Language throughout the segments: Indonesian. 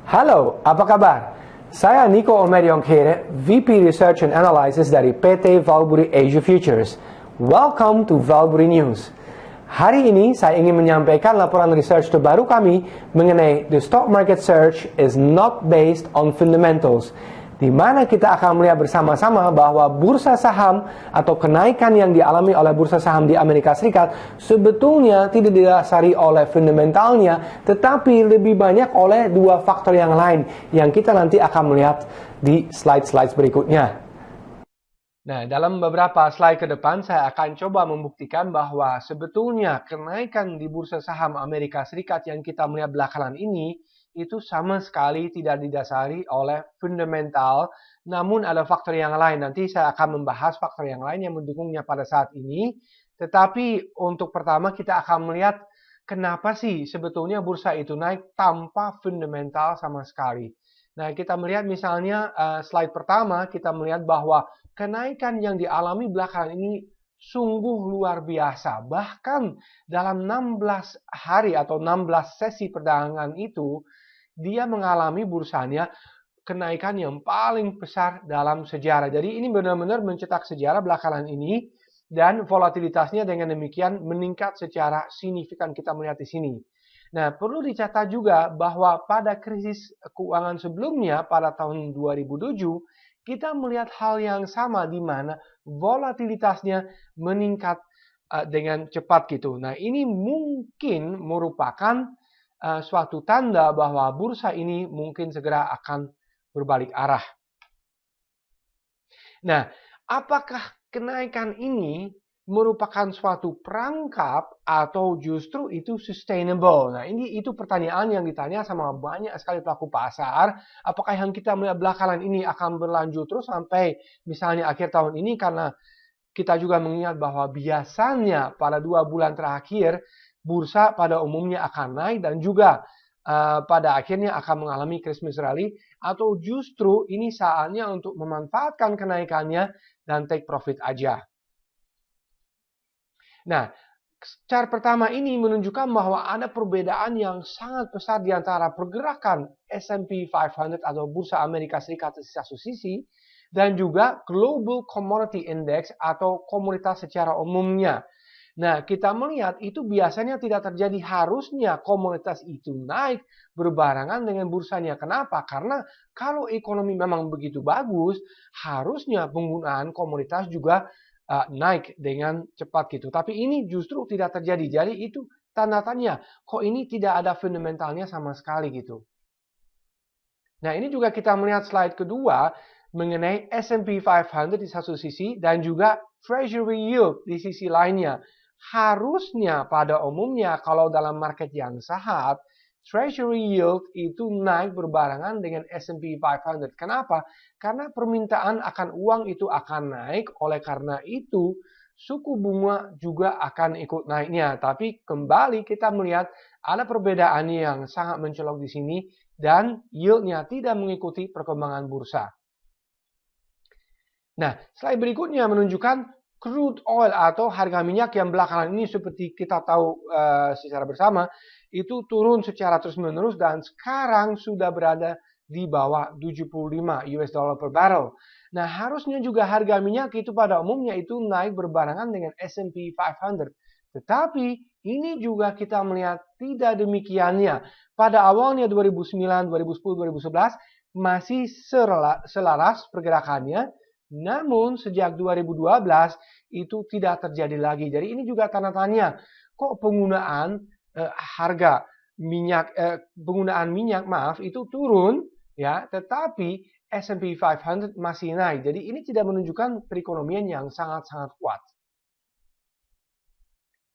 Halo, apa kabar? Saya Nico Omeriongkere, VP Research and Analysis dari PT Valbury Asia Futures. Welcome to Valbury News. Hari ini saya ingin menyampaikan laporan research terbaru kami mengenai the stock market surge is not based on fundamentals, di mana kita akan melihat bersama-sama bahwa bursa saham atau kenaikan yang dialami oleh bursa saham di Amerika Serikat sebetulnya tidak didasari oleh fundamentalnya, tetapi lebih banyak oleh dua faktor yang lain yang kita nanti akan melihat di slide-slide berikutnya. Nah, dalam beberapa slide ke depan saya akan coba membuktikan bahwa sebetulnya kenaikan di bursa saham Amerika Serikat yang kita melihat belakangan ini itu sama sekali tidak didasari oleh fundamental, namun ada faktor yang lain. Nanti saya akan membahas faktor yang lain yang mendukungnya pada saat ini. Tetapi untuk pertama kita akan melihat kenapa sih sebetulnya bursa itu naik tanpa fundamental sama sekali. Nah, kita melihat misalnya slide pertama, kita melihat bahwa kenaikan yang dialami belakangan ini sungguh luar biasa. Bahkan dalam 16 hari atau 16 sesi perdagangan itu, dia mengalami bursanya kenaikan yang paling besar dalam sejarah. Jadi ini benar-benar mencetak sejarah belakangan ini, dan volatilitasnya dengan demikian meningkat secara signifikan kita melihat di sini. Nah, perlu dicatat juga bahwa pada krisis keuangan sebelumnya pada tahun 2007, kita melihat hal yang sama di mana volatilitasnya meningkat dengan cepat gitu. Nah, ini mungkin merupakan suatu tanda bahwa bursa ini mungkin segera akan berbalik arah. Nah, apakah kenaikan ini merupakan suatu perangkap atau justru itu sustainable? Nah, itu pertanyaan yang ditanya sama banyak sekali pelaku pasar. Apakah yang kita melihat belakangan ini akan berlanjut terus sampai misalnya akhir tahun ini? Karena kita juga mengingat bahwa biasanya pada 2 bulan terakhir bursa pada umumnya akan naik dan juga pada akhirnya akan mengalami Christmas rally, atau justru ini saatnya untuk memanfaatkan kenaikannya dan take profit aja. Nah, chart pertama ini menunjukkan bahwa ada perbedaan yang sangat besar di antara pergerakan S&P 500 atau bursa Amerika Serikat di satu sisi dan juga Global Commodity Index atau komoditas secara umumnya. Nah, kita melihat itu biasanya tidak terjadi. Harusnya komoditas itu naik berbarengan dengan bursanya. Kenapa? Karena kalau ekonomi memang begitu bagus, harusnya penggunaan komoditas juga naik dengan cepat gitu. Tapi ini justru tidak terjadi. Jadi itu tanda tanya, kok ini tidak ada fundamentalnya sama sekali gitu. Nah, ini juga kita melihat slide kedua mengenai S&P 500 di satu sisi dan juga Treasury Yield di sisi lainnya. Harusnya pada umumnya kalau dalam market yang sehat, Treasury Yield itu naik berbarengan dengan S&P 500. Kenapa? Karena permintaan akan uang itu akan naik, oleh karena itu suku bunga juga akan ikut naiknya. Tapi kembali kita melihat ada perbedaan yang sangat mencolok di sini dan yieldnya tidak mengikuti perkembangan bursa. Nah, slide berikutnya menunjukkan crude oil atau harga minyak yang belakangan ini seperti kita tahu secara bersama itu turun secara terus-menerus dan sekarang sudah berada di bawah 75 US dollar per barrel. Nah, harusnya juga harga minyak itu pada umumnya itu naik berbarengan dengan S&P 500. Tetapi ini juga kita melihat tidak demikiannya. Pada awalnya 2009, 2010, 2011 masih selaras pergerakannya. Namun sejak 2012 itu tidak terjadi lagi. Jadi ini juga tanda tanya, kok penggunaan harga minyak, penggunaan minyak itu turun ya, tetapi S&P 500 masih naik. Jadi ini tidak menunjukkan perekonomian yang sangat-sangat kuat.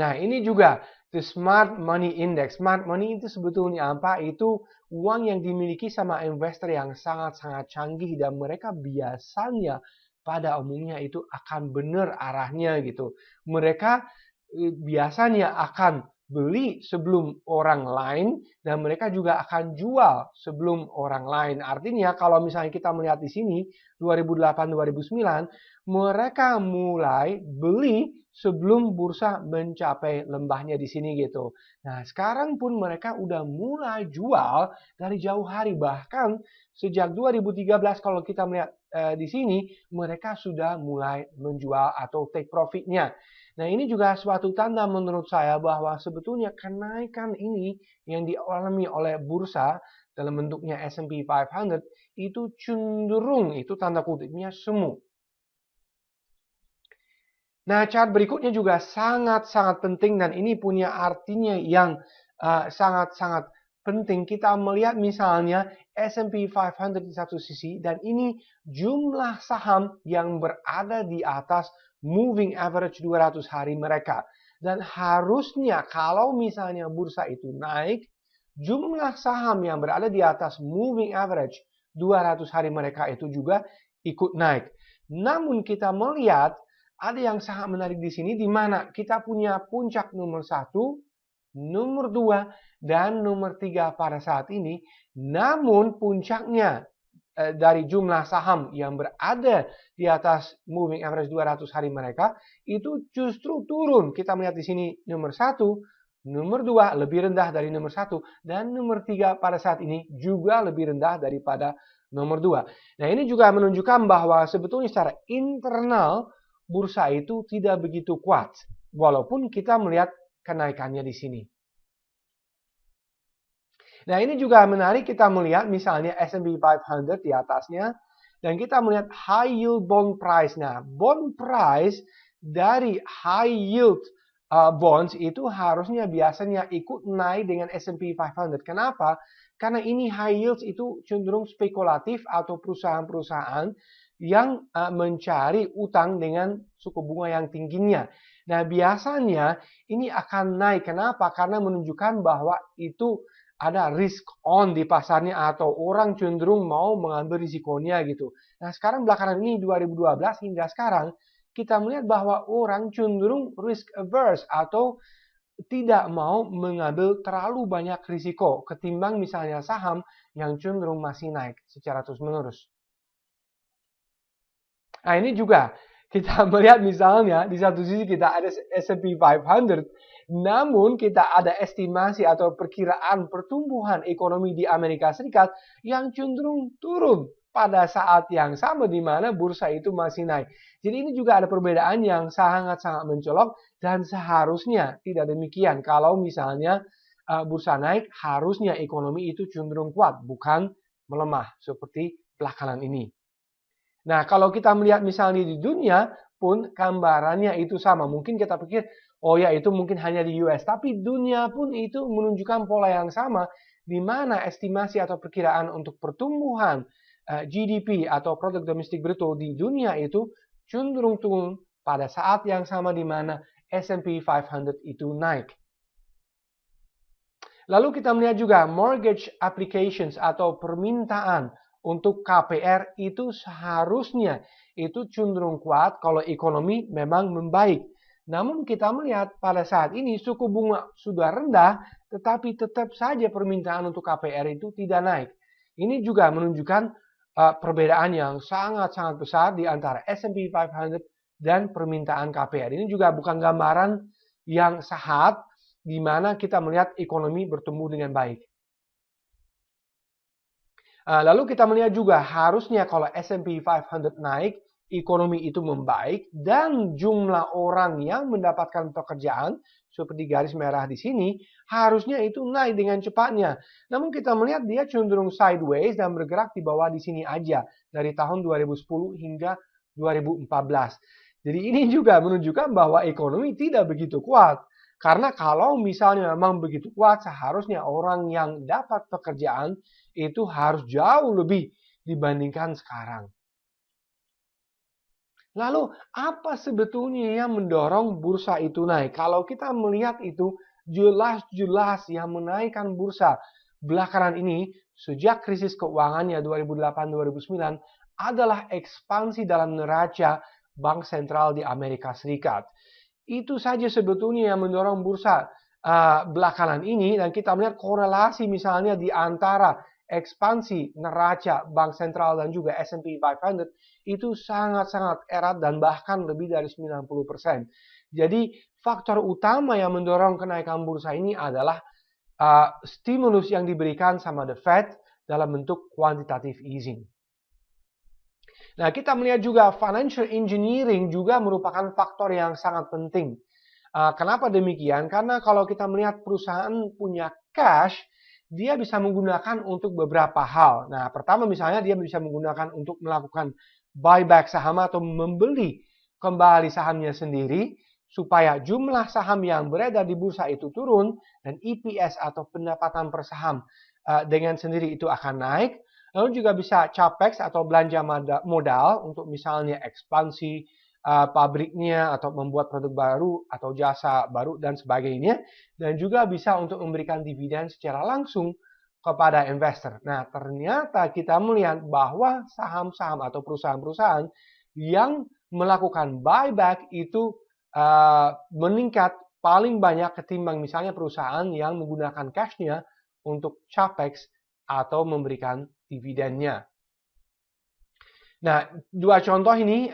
Nah, ini juga the Smart Money Index. Smart Money itu sebetulnya apa? Itu uang yang dimiliki sama investor yang sangat-sangat canggih dan mereka biasanya pada umumnya itu akan benar arahnya gitu. Mereka biasanya akan beli sebelum orang lain dan mereka juga akan jual sebelum orang lain. Artinya kalau misalnya kita melihat di sini 2008-2009 mereka mulai beli sebelum bursa mencapai lembahnya di sini gitu. Nah, sekarang pun mereka udah mulai jual dari jauh hari, bahkan sejak 2013 kalau kita melihat di sini mereka sudah mulai menjual atau take profitnya. Nah, ini juga suatu tanda menurut saya bahwa sebetulnya kenaikan ini yang dialami oleh bursa dalam bentuknya S&P 500 itu cenderung, itu tanda kutipnya, semu. Nah, chart berikutnya juga sangat-sangat penting dan ini punya artinya yang sangat-sangat penting. Kita melihat misalnya S&P 500 di satu sisi dan ini jumlah saham yang berada di atas moving average 200 hari mereka. Dan harusnya kalau misalnya bursa itu naik, jumlah saham yang berada di atas moving average 200 hari mereka itu juga ikut naik. Namun kita melihat ada yang sangat menarik di sini, di mana kita punya puncak nomor 1, nomor 2, dan nomor 3 pada saat ini. Namun puncaknya dari jumlah saham yang berada di atas moving average 200 hari mereka, itu justru turun. Kita melihat di sini nomor 1, nomor 2 lebih rendah dari nomor 1, dan nomor 3 pada saat ini juga lebih rendah daripada nomor 2. Nah, ini juga menunjukkan bahwa sebetulnya secara internal bursa itu tidak begitu kuat, walaupun kita melihat kenaikannya di sini. Nah, ini juga menarik kita melihat misalnya S&P 500 di atasnya, dan kita melihat high yield bond price. Nah, bond price dari high yield bonds itu harusnya biasanya ikut naik dengan S&P 500. Kenapa? Karena ini high yields itu cenderung spekulatif atau perusahaan-perusahaan yang mencari utang dengan suku bunga yang tingginya. Nah, biasanya ini akan naik. Kenapa? Karena menunjukkan bahwa itu ada risk on di pasarnya atau orang cenderung mau mengambil risikonya gitu. Nah, sekarang belakangan ini 2012 hingga sekarang kita melihat bahwa orang cenderung risk averse atau tidak mau mengambil terlalu banyak risiko ketimbang misalnya saham yang cenderung masih naik secara terus-menerus. Nah, ini juga kita melihat misalnya di satu sisi kita ada S&P 500, namun kita ada estimasi atau perkiraan pertumbuhan ekonomi di Amerika Serikat yang cenderung turun pada saat yang sama di mana bursa itu masih naik. Jadi ini juga ada perbedaan yang sangat-sangat mencolok dan seharusnya tidak demikian. Kalau misalnya bursa naik, harusnya ekonomi itu cenderung kuat, bukan melemah seperti belakangan ini. Nah, kalau kita melihat misalnya di dunia pun gambarannya itu sama. Mungkin kita pikir, oh ya itu mungkin hanya di US. Tapi dunia pun itu menunjukkan pola yang sama, di mana estimasi atau perkiraan untuk pertumbuhan GDP atau produk domestik bruto di dunia itu cenderung turun pada saat yang sama di mana S&P 500 itu naik. Lalu kita melihat juga mortgage applications atau permintaan untuk KPR itu seharusnya itu cenderung kuat kalau ekonomi memang membaik. Namun kita melihat pada saat ini suku bunga sudah rendah, tetapi tetap saja permintaan untuk KPR itu tidak naik. Ini juga menunjukkan perbedaan yang sangat-sangat besar di antara S&P 500 dan permintaan KPR. Ini juga bukan gambaran yang sehat di mana kita melihat ekonomi bertumbuh dengan baik. Lalu kita melihat juga harusnya kalau S&P 500 naik, ekonomi itu membaik dan jumlah orang yang mendapatkan pekerjaan seperti garis merah di sini harusnya itu naik dengan cepatnya. Namun kita melihat dia cenderung sideways dan bergerak di bawah di sini aja dari tahun 2010 hingga 2014. Jadi ini juga menunjukkan bahwa ekonomi tidak begitu kuat. Karena kalau misalnya memang begitu kuat, seharusnya orang yang dapat pekerjaan itu harus jauh lebih dibandingkan sekarang. Lalu apa sebetulnya yang mendorong bursa itu naik? Kalau kita melihat itu jelas-jelas yang menaikkan bursa belakangan ini sejak krisis keuangannya 2008-2009 adalah ekspansi dalam neraca bank sentral di Amerika Serikat. Itu saja sebetulnya yang mendorong bursa belakangan ini, dan kita melihat korelasi misalnya di antara ekspansi neraca Bank Sentral dan juga S&P 500 itu sangat-sangat erat dan bahkan lebih dari 90%. Jadi faktor utama yang mendorong kenaikan bursa ini adalah stimulus yang diberikan sama the Fed dalam bentuk quantitative easing. Nah, kita melihat juga financial engineering juga merupakan faktor yang sangat penting. Kenapa demikian? Karena kalau kita melihat perusahaan punya cash, dia bisa menggunakan untuk beberapa hal. Nah, pertama misalnya dia bisa menggunakan untuk melakukan buyback saham atau membeli kembali sahamnya sendiri, supaya jumlah saham yang beredar di bursa itu turun, dan EPS atau pendapatan per saham dengan sendiri itu akan naik. Lalu juga bisa capex atau belanja modal untuk misalnya ekspansi pabriknya atau membuat produk baru atau jasa baru dan sebagainya. Dan juga bisa untuk memberikan dividen secara langsung kepada investor. Nah, ternyata kita melihat bahwa saham-saham atau perusahaan-perusahaan yang melakukan buyback itu meningkat paling banyak ketimbang misalnya perusahaan yang menggunakan cash-nya untuk capex atau memberikan dividennya. Nah, dua contoh ini,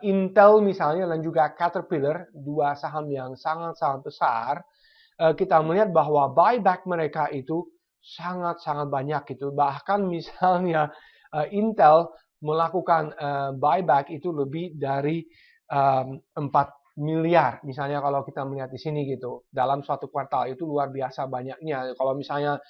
Intel misalnya dan juga Caterpillar, dua saham yang sangat-sangat besar, kita melihat bahwa buyback mereka itu sangat-sangat banyak gitu. Bahkan misalnya Intel melakukan buyback itu lebih dari 4 miliar. Misalnya kalau kita melihat di sini gitu, dalam suatu kuartal itu luar biasa banyaknya. Kalau misalnya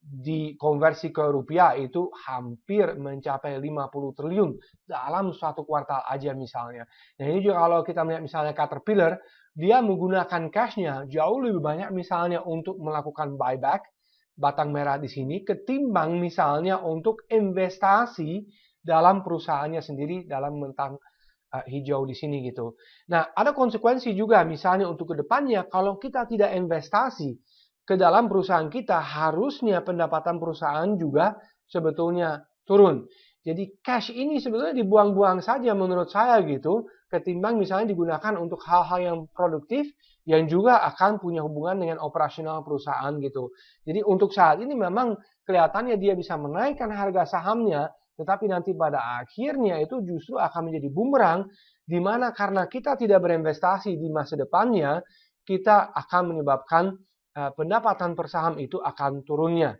dikonversi ke rupiah itu hampir mencapai 50 triliun dalam suatu kuartal aja misalnya. Nah, ini juga kalau kita melihat misalnya Caterpillar, dia menggunakan cash-nya jauh lebih banyak misalnya untuk melakukan buyback batang merah di sini ketimbang misalnya untuk investasi dalam perusahaannya sendiri dalam bentang hijau di sini gitu. Nah, ada konsekuensi juga misalnya untuk kedepannya kalau kita tidak investasi ke dalam perusahaan kita, harusnya pendapatan perusahaan juga sebetulnya turun. Jadi cash ini sebetulnya dibuang-buang saja menurut saya gitu, ketimbang misalnya digunakan untuk hal-hal yang produktif yang juga akan punya hubungan dengan operasional perusahaan gitu. Jadi untuk saat ini memang kelihatannya dia bisa menaikkan harga sahamnya, tetapi nanti pada akhirnya itu justru akan menjadi bumerang, di mana karena kita tidak berinvestasi di masa depannya, kita akan menyebabkan pendapatan per saham itu akan turunnya.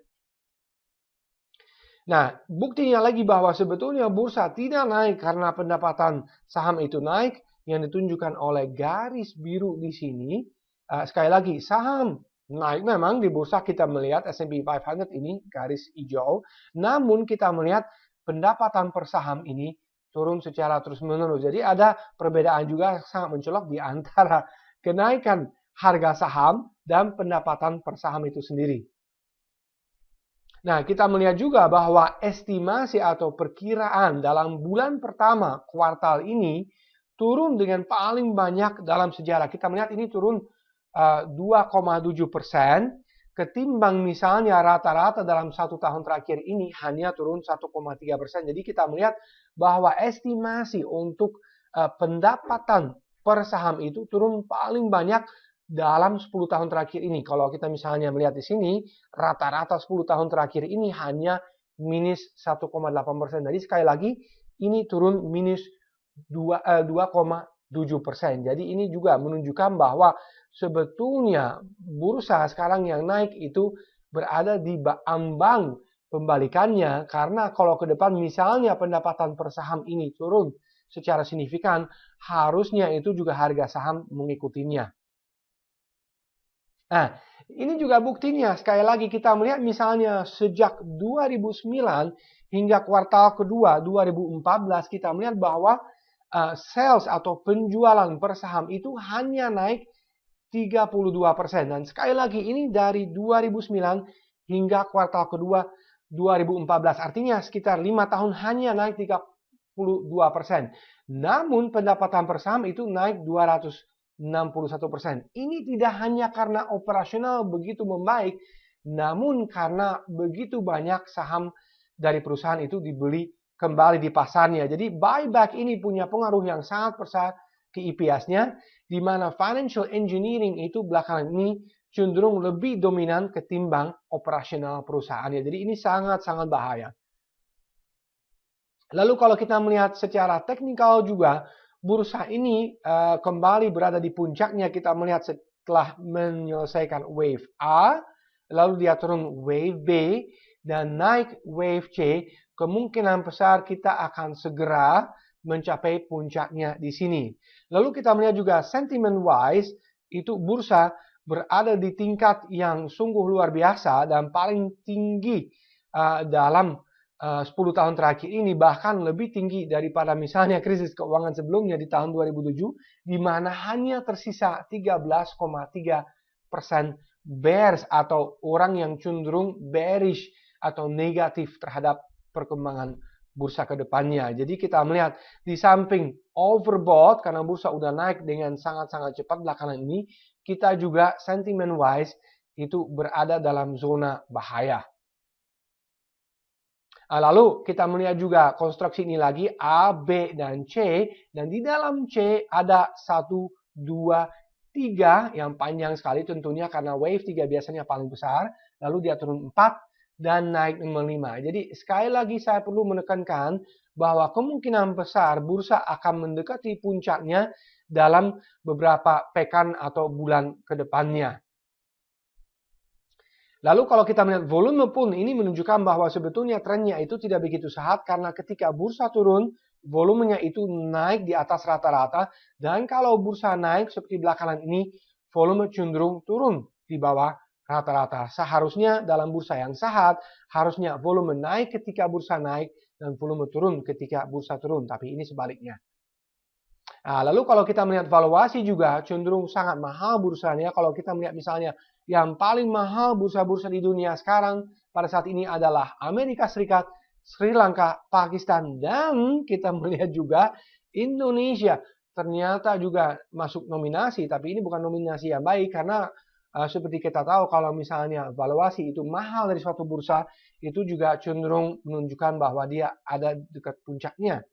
Nah, buktinya lagi bahwa sebetulnya bursa tidak naik karena pendapatan saham itu naik, yang ditunjukkan oleh garis biru di sini. Sekali lagi, saham naik memang di bursa kita melihat S&P 500 ini garis hijau, namun kita melihat pendapatan per saham ini turun secara terus-menerus. Jadi ada perbedaan juga sangat mencolok di antara kenaikan harga saham dan pendapatan per saham itu sendiri. Nah, kita melihat juga bahwa estimasi atau perkiraan dalam bulan pertama kuartal ini turun dengan paling banyak dalam sejarah. Kita melihat ini turun 2,7%, ketimbang misalnya rata-rata dalam 1 tahun terakhir ini hanya turun 1,3%. Jadi kita melihat bahwa estimasi untuk pendapatan per saham itu turun paling banyak dalam 10 tahun terakhir ini. Kalau kita misalnya melihat di sini, rata-rata 10 tahun terakhir ini hanya minus 1,8%. Jadi sekali lagi, ini turun minus 2,7%. Jadi ini juga menunjukkan bahwa sebetulnya bursa sekarang yang naik itu berada di ambang pembalikannya. Karena kalau ke depan misalnya pendapatan per saham ini turun secara signifikan, harusnya itu juga harga saham mengikutinya. Nah, ini juga buktinya. Sekali lagi kita melihat misalnya sejak 2009 hingga kuartal kedua 2014 kita melihat bahwa sales atau penjualan per saham itu hanya naik 32%. Dan sekali lagi ini dari 2009 hingga kuartal kedua 2014. Artinya sekitar 5 tahun hanya naik 32%. Namun pendapatan per saham itu naik 261%. Ini tidak hanya karena operasional begitu membaik, namun karena begitu banyak saham dari perusahaan itu dibeli kembali di pasarnya. Jadi buyback ini punya pengaruh yang sangat besar ke EPS-nya, di mana financial engineering itu belakangan ini cenderung lebih dominan ketimbang operasional perusahaannya. Jadi ini sangat-sangat bahaya. Lalu kalau kita melihat secara teknikal juga, bursa ini kembali berada di puncaknya. Kita melihat setelah menyelesaikan wave A, lalu dia turun wave B, dan naik wave C, kemungkinan besar kita akan segera mencapai puncaknya di sini. Lalu kita melihat juga sentiment wise, itu bursa berada di tingkat yang sungguh luar biasa dan paling tinggi dalam 10 tahun terakhir ini, bahkan lebih tinggi daripada misalnya krisis keuangan sebelumnya di tahun 2007, di mana hanya tersisa 13,3% bears atau orang yang cenderung bearish atau negatif terhadap perkembangan bursa ke depannya. Jadi kita melihat di samping overbought karena bursa udah naik dengan sangat-sangat cepat belakangan ini, kita juga sentiment wise itu berada dalam zona bahaya. Lalu kita melihat juga konstruksi ini lagi A, B, dan C. Dan di dalam C ada 1, 2, 3 yang panjang sekali tentunya karena wave 3 biasanya paling besar. Lalu dia turun 4 dan naik 5. Jadi sekali lagi saya perlu menekankan bahwa kemungkinan besar bursa akan mendekati puncaknya dalam beberapa pekan atau bulan ke depannya. Lalu kalau kita melihat volume pun ini menunjukkan bahwa sebetulnya trennya itu tidak begitu sehat karena ketika bursa turun, volumenya itu naik di atas rata-rata, dan kalau bursa naik seperti belakangan ini, volume cenderung turun di bawah rata-rata. Seharusnya dalam bursa yang sehat, harusnya volume naik ketika bursa naik dan volume turun ketika bursa turun, tapi ini sebaliknya. Lalu kalau kita melihat valuasi juga cenderung sangat mahal bursanya. Kalau kita melihat misalnya yang paling mahal bursa-bursa di dunia sekarang pada saat ini adalah Amerika Serikat, Sri Lanka, Pakistan, dan kita melihat juga Indonesia ternyata juga masuk nominasi, tapi ini bukan nominasi yang baik karena seperti kita tahu kalau misalnya valuasi itu mahal dari suatu bursa, itu juga cenderung menunjukkan bahwa dia ada dekat puncaknya.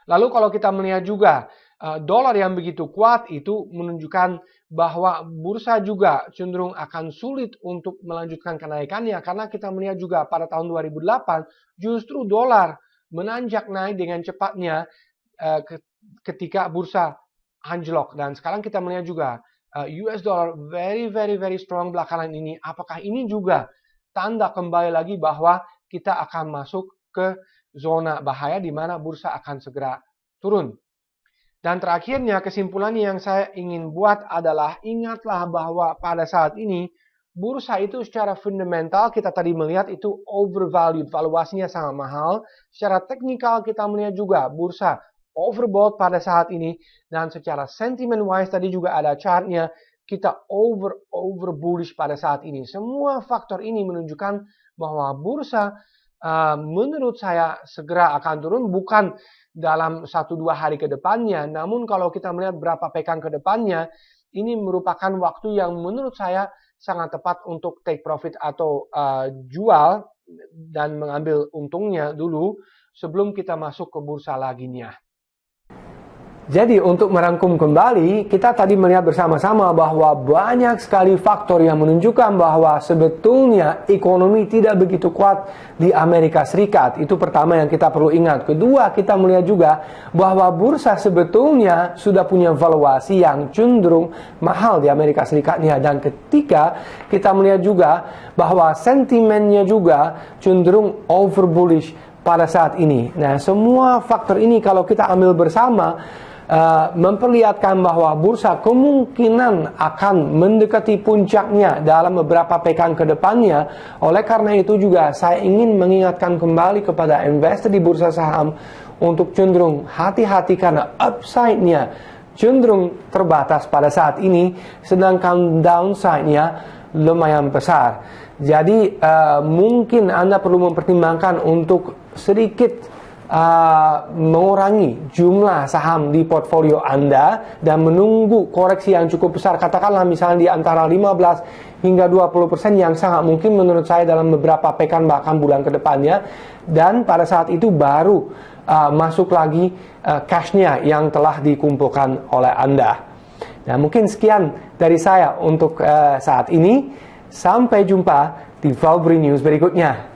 Lalu kalau kita melihat juga dolar yang begitu kuat itu menunjukkan bahwa bursa juga cenderung akan sulit untuk melanjutkan kenaikannya karena kita melihat juga pada tahun 2008 justru dolar menanjak naik dengan cepatnya ketika bursa anjlok, dan sekarang kita melihat juga US dollar very strong belakangan ini. Apakah ini juga tanda kembali lagi bahwa kita akan masuk ke zona bahaya di mana bursa akan segera turun? Dan terakhirnya kesimpulannya yang saya ingin buat adalah ingatlah bahwa pada saat ini bursa itu secara fundamental kita tadi melihat itu overvalued, valuasinya sangat mahal. Secara teknikal kita melihat juga bursa overbought pada saat ini, dan secara sentiment wise tadi juga ada chartnya, kita over bullish pada saat ini. Semua faktor ini menunjukkan bahwa bursa menurut saya segera akan turun, bukan dalam 1-2 hari ke depannya, namun kalau kita melihat berapa pekan ke depannya, ini merupakan waktu yang menurut saya sangat tepat untuk take profit atau jual dan mengambil untungnya dulu sebelum kita masuk ke bursa laginya. Jadi untuk merangkum kembali, kita tadi melihat bersama-sama bahwa banyak sekali faktor yang menunjukkan bahwa sebetulnya ekonomi tidak begitu kuat di Amerika Serikat. Itu pertama yang kita perlu ingat. Kedua, kita melihat juga bahwa bursa sebetulnya sudah punya valuasi yang cenderung mahal di Amerika Serikatnya. Dan ketiga, kita melihat juga bahwa sentimennya juga cenderung over bullish pada saat ini. Nah, semua faktor ini kalau kita ambil bersama, memperlihatkan bahwa bursa kemungkinan akan mendekati puncaknya dalam beberapa pekan ke depannya. Oleh karena itu juga saya ingin mengingatkan kembali kepada investor di bursa saham untuk cenderung hati-hati karena upside-nya cenderung terbatas pada saat ini, sedangkan downside-nya lumayan besar. Jadi mungkin Anda perlu mempertimbangkan untuk sedikit mengurangi jumlah saham di portfolio Anda dan menunggu koreksi yang cukup besar, katakanlah misalnya di antara 15 hingga 20% yang sangat mungkin menurut saya dalam beberapa pekan bahkan bulan ke depannya, dan pada saat itu baru masuk lagi cash-nya yang telah dikumpulkan oleh Anda. Nah, mungkin sekian dari saya untuk saat ini. Sampai jumpa di Valbury News berikutnya.